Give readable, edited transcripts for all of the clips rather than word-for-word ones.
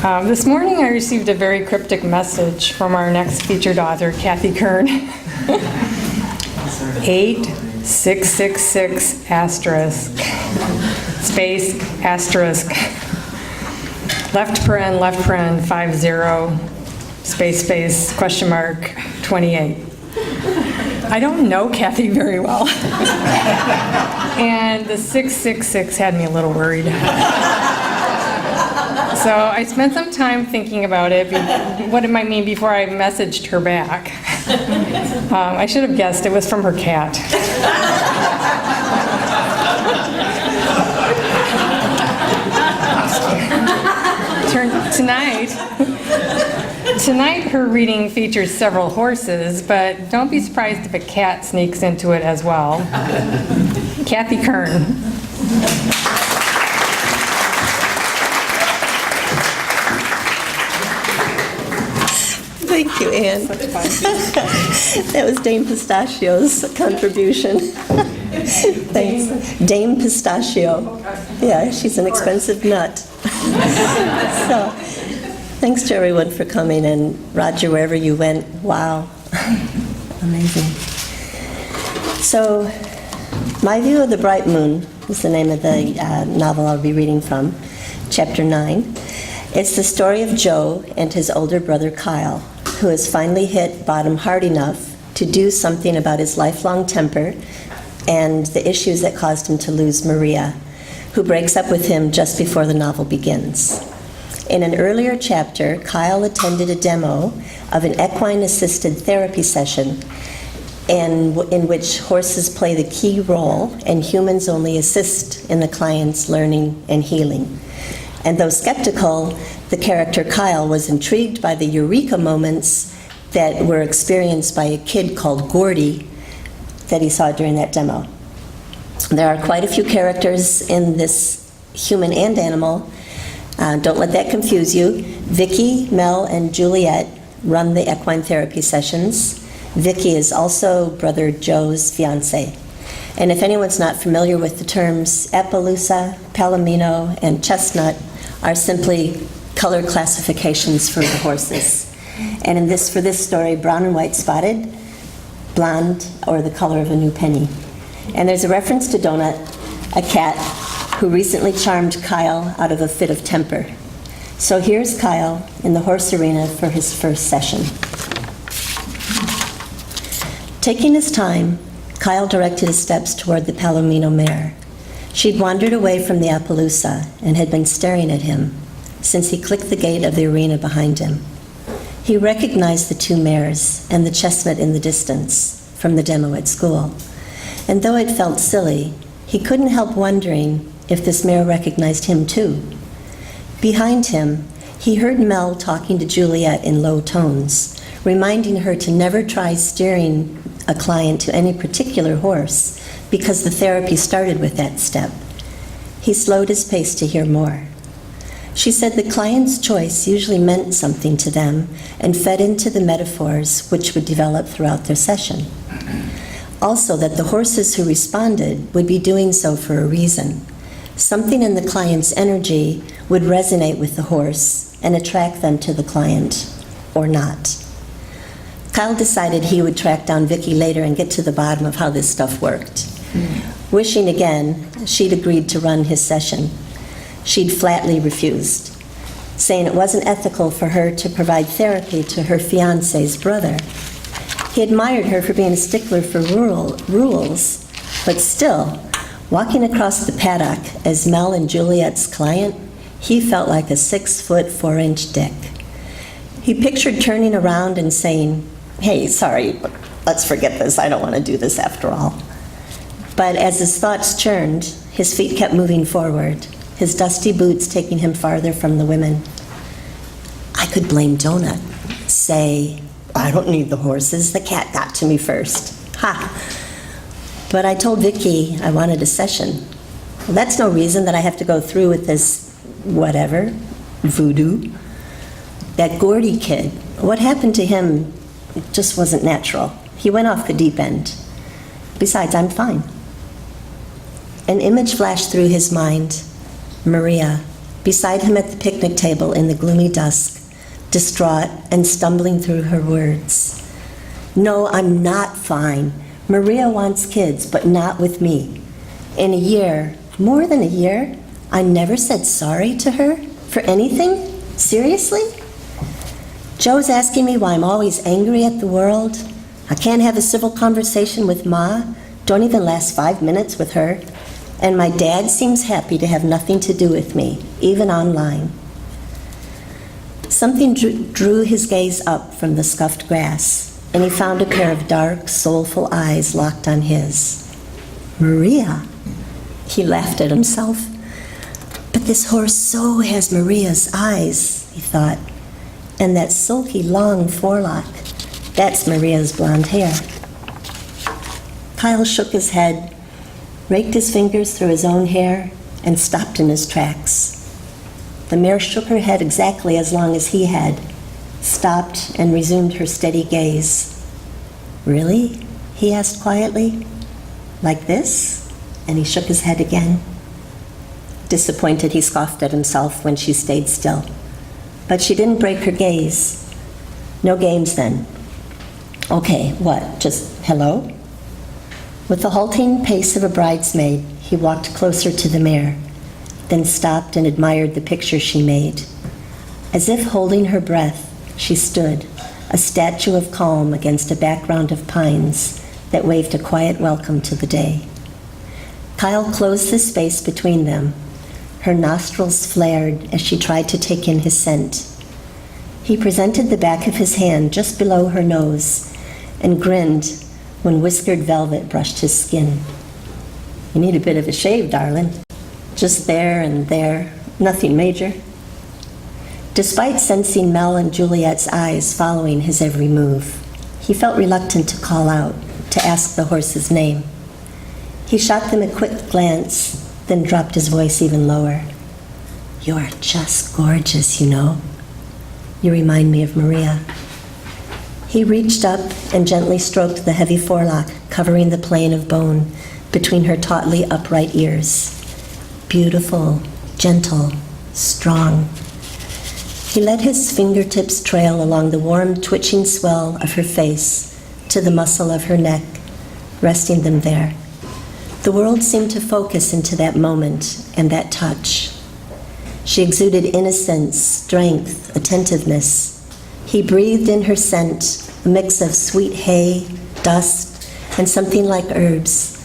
This morning I received a very cryptic message from our next featured author, Cathy Kern. 8666 asterisk, space, asterisk, left paren, 50, space, question mark, 28. I don't know Cathy very well. And the 666 had me a little worried. So I spent some time thinking about it, what it might mean before I messaged her back. I should have guessed it was from her cat. Tonight her reading features several horses, but don't be surprised if a cat sneaks into it as well. Cathy Kern. Thank you, Anne. That was Dame Pistachio's contribution. Thanks. Dame Pistachio. Yeah, she's an expensive nut. So, thanks to everyone for coming, and Roger, wherever you went, wow. Amazing. So, My View of the Bright Moon is the name of the novel I'll be reading from, chapter 9. It's the story of Joe and his older brother Kyle, who has finally hit bottom hard enough to do something about his lifelong temper and the issues that caused him to lose Maria, who breaks up with him just before the novel begins. In an earlier chapter, Kyle attended a demo of an equine-assisted therapy session in which horses play the key role and humans only assist in the client's learning and healing. And though skeptical, the character Kyle was intrigued by the eureka moments that were experienced by a kid called Gordy that he saw during that demo. There are quite a few characters in this, human and animal. Don't let that confuse you. Vicky, Mel, and Juliet run the equine therapy sessions. Vicky is also Brother Joe's fiancée. And if anyone's not familiar with the terms, Appaloosa, Palomino, and Chestnut are simply color classifications for the horses. And for this story, brown and white spotted, blonde, or the color of a new penny. And there's a reference to Donut, a cat who recently charmed Kyle out of a fit of temper. So here's Kyle in the horse arena for his first session. Taking his time, Kyle directed his steps toward the Palomino mare. She'd wandered away from the Appaloosa and had been staring at him since he clicked the gate of the arena behind him. He recognized the two mares and the chestnut in the distance from the demo at school. And though it felt silly, he couldn't help wondering if this mare recognized him too. Behind him, he heard Mel talking to Juliet in low tones, reminding her to never try steering a client to any particular horse because the therapy started with that step. He slowed his pace to hear more. She said the client's choice usually meant something to them and fed into the metaphors which would develop throughout their session. Also, that the horses who responded would be doing so for a reason. Something in the client's energy would resonate with the horse and attract them to the client, or not. Kyle decided he would track down Vicky later and get to the bottom of how this stuff worked. Wishing again, she'd agreed to run his session. She'd flatly refused, saying it wasn't ethical for her to provide therapy to her fiancé's brother. He admired her for being a stickler for rules, but still, walking across the paddock as Mel and Juliet's client, he felt like a 6-foot 4-inch dick. He pictured turning around and saying, "Hey, sorry, but let's forget this. I don't want to do this after all." But as his thoughts churned, his feet kept moving forward, his dusty boots taking him farther from the women. I could blame Donut. Say, "I don't need the horses. The cat got to me first." Ha! But I told Vicky I wanted a session. Well, that's no reason that I have to go through with this whatever, voodoo. That Gordy kid, what happened to him just wasn't natural. He went off the deep end. Besides, I'm fine. An image flashed through his mind. Maria, beside him at the picnic table in the gloomy dusk, distraught and stumbling through her words. "No, I'm not fine. Maria wants kids, but not with me. In a year, more than a year, I never said sorry to her for anything? Seriously? Joe's asking me why I'm always angry at the world. I can't have a civil conversation with Ma. Don't even last 5 minutes with her. And my dad seems happy to have nothing to do with me, even online." Something drew his gaze up from the scuffed grass, and he found a pair of dark, soulful eyes locked on his. "Maria?" He laughed at himself. "But this horse so has Maria's eyes," he thought. "And that silky, long forelock, that's Maria's blonde hair." Kyle shook his head, raked his fingers through his own hair, and stopped in his tracks. The mare shook her head exactly as long as he had, stopped and resumed her steady gaze. "Really?" he asked quietly. "Like this?" And he shook his head again. Disappointed, he scoffed at himself when she stayed still. But she didn't break her gaze. "No games then." "Okay, what, just hello?" With the halting pace of a bridesmaid, he walked closer to the mare, then stopped and admired the picture she made. As if holding her breath, she stood, a statue of calm against a background of pines that waved a quiet welcome to the day. Kyle closed the space between them. Her nostrils flared as she tried to take in his scent. He presented the back of his hand just below her nose and grinned when whiskered velvet brushed his skin. "You need a bit of a shave, darling. Just there and there, nothing major." Despite sensing Mel and Juliet's eyes following his every move, he felt reluctant to call out, to ask the horse's name. He shot them a quick glance, then dropped his voice even lower. "You're just gorgeous, you know. You remind me of Maria." He reached up and gently stroked the heavy forelock covering the plane of bone between her tautly upright ears. Beautiful, gentle, strong. He let his fingertips trail along the warm, twitching swell of her face to the muscle of her neck, resting them there. The world seemed to focus into that moment and that touch. She exuded innocence, strength, attentiveness. He breathed in her scent, a mix of sweet hay, dust, and something like herbs,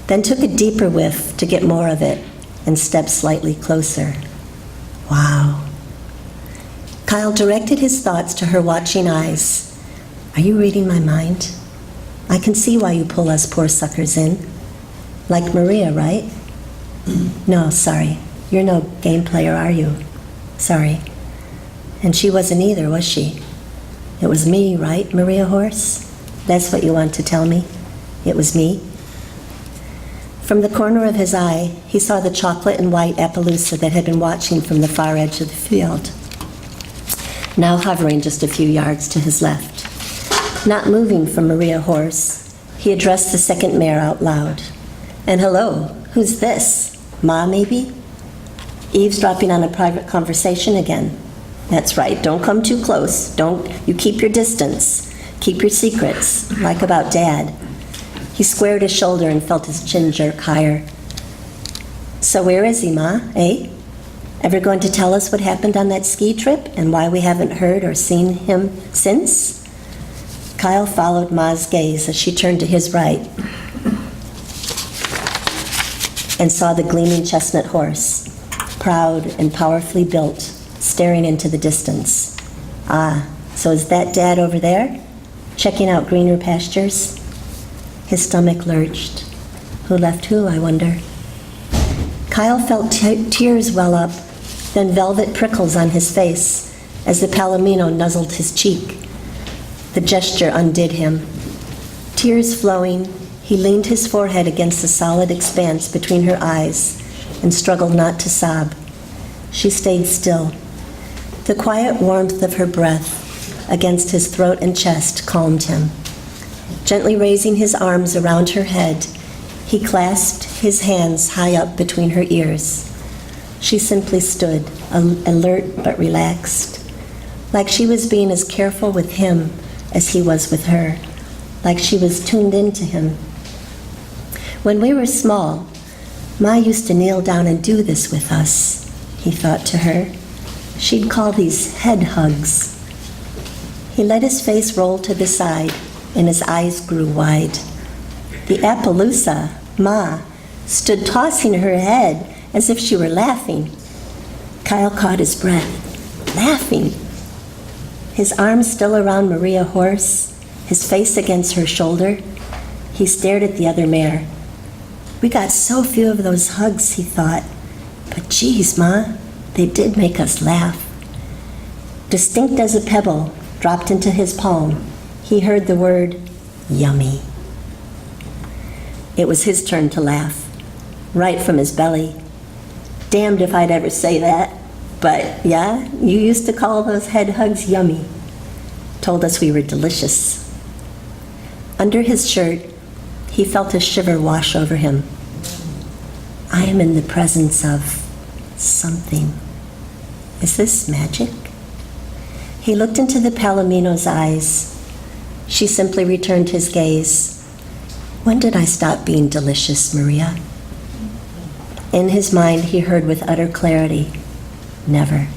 then took a deeper whiff to get more of it and stepped slightly closer. Wow. Kyle directed his thoughts to her watching eyes. "Are you reading my mind? I can see why you pull us poor suckers in. Like Maria, right?" "No, sorry. You're no game player, are you? Sorry." "And she wasn't either, was she? It was me, right, Maria Horse? That's what you want to tell me? It was me?" From the corner of his eye, he saw the chocolate and white Appaloosa that had been watching from the far edge of the field, now hovering just a few yards to his left. Not moving from Maria Horse, he addressed the second mare out loud. "And hello, who's this? Ma, maybe?" "Eavesdropping on a private conversation again." "That's right, don't come too close. You keep your distance. Keep your secrets, like about Dad." He squared his shoulder and felt his chin jerk higher. "So where is he, Ma, eh? Ever going to tell us what happened on that ski trip and why we haven't heard or seen him since?" Kyle followed Ma's gaze as she turned to his right and saw the gleaming chestnut horse, proud and powerfully built, staring into the distance. "Ah, so is that Dad over there? Checking out greener pastures?" His stomach lurched. Who left who, I wonder? Kyle felt tears well up, then velvet prickles on his face as the palomino nuzzled his cheek. The gesture undid him. Tears flowing, he leaned his forehead against the solid expanse between her eyes and struggled not to sob. She stayed still. The quiet warmth of her breath against his throat and chest calmed him. Gently raising his arms around her head, he clasped his hands high up between her ears. She simply stood, alert but relaxed, like she was being as careful with him as he was with her, like she was tuned into him. When we were small, Ma used to kneel down and do this with us, he thought to her. She'd call these head hugs. He let his face roll to the side, and his eyes grew wide. The Appaloosa, Ma, stood tossing her head as if she were laughing. Kyle caught his breath. Laughing. His arms still around Maria Horse, his face against her shoulder, he stared at the other mare. We got so few of those hugs, he thought. But geez, Ma, they did make us laugh. Distinct as a pebble dropped into his palm, he heard the word, yummy. It was his turn to laugh, right from his belly. Damned if I'd ever say that, but yeah, you used to call those head hugs yummy. Told us we were delicious. Under his shirt, he felt a shiver wash over him. I am in the presence of something. Is this magic? He looked into the Palomino's eyes. She simply returned his gaze. When did I stop being delicious, Maria? In his mind, he heard with utter clarity, never.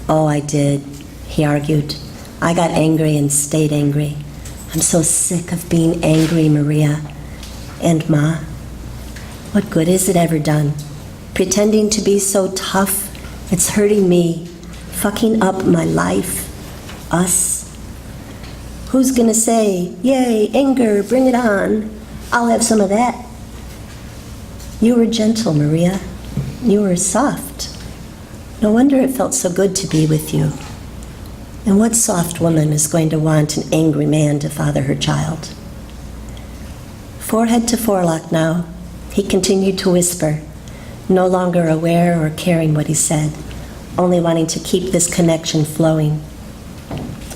Oh, I did, he argued. I got angry and stayed angry. I'm so sick of being angry, Maria. And Ma, what good has it ever done? Pretending to be so tough, it's hurting me, fucking up my life, us. Who's gonna say, yay, anger, bring it on. I'll have some of that. You were gentle, Maria. You were soft. No wonder it felt so good to be with you. And what soft woman is going to want an angry man to father her child? Forehead to forelock now, he continued to whisper, no longer aware or caring what he said, only wanting to keep this connection flowing.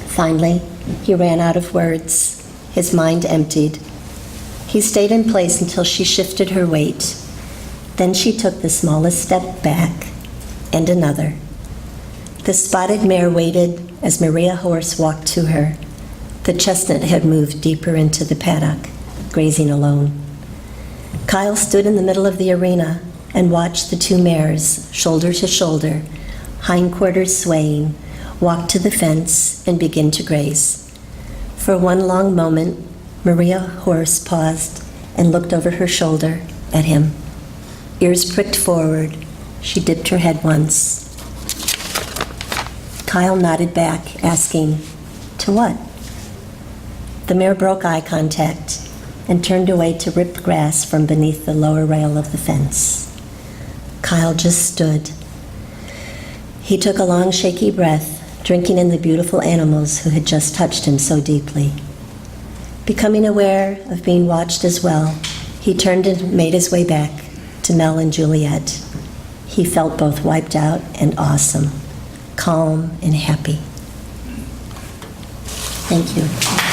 Finally, he ran out of words, his mind emptied. He stayed in place until she shifted her weight. Then she took the smallest step back, and another. The spotted mare waited as Maria Horse walked to her. The chestnut had moved deeper into the paddock, grazing alone. Kyle stood in the middle of the arena and watched the two mares, shoulder to shoulder, hindquarters swaying, walk to the fence and begin to graze. For one long moment, Maria Horse paused and looked over her shoulder at him. Ears pricked forward, she dipped her head once. Kyle nodded back, asking, to what? The mare broke eye contact and turned away to rip grass from beneath the lower rail of the fence. Kyle just stood. He took a long, shaky breath, drinking in the beautiful animals who had just touched him so deeply. Becoming aware of being watched as well, he turned and made his way back to Mel and Juliet. He felt both wiped out and awesome, calm and happy. Thank you.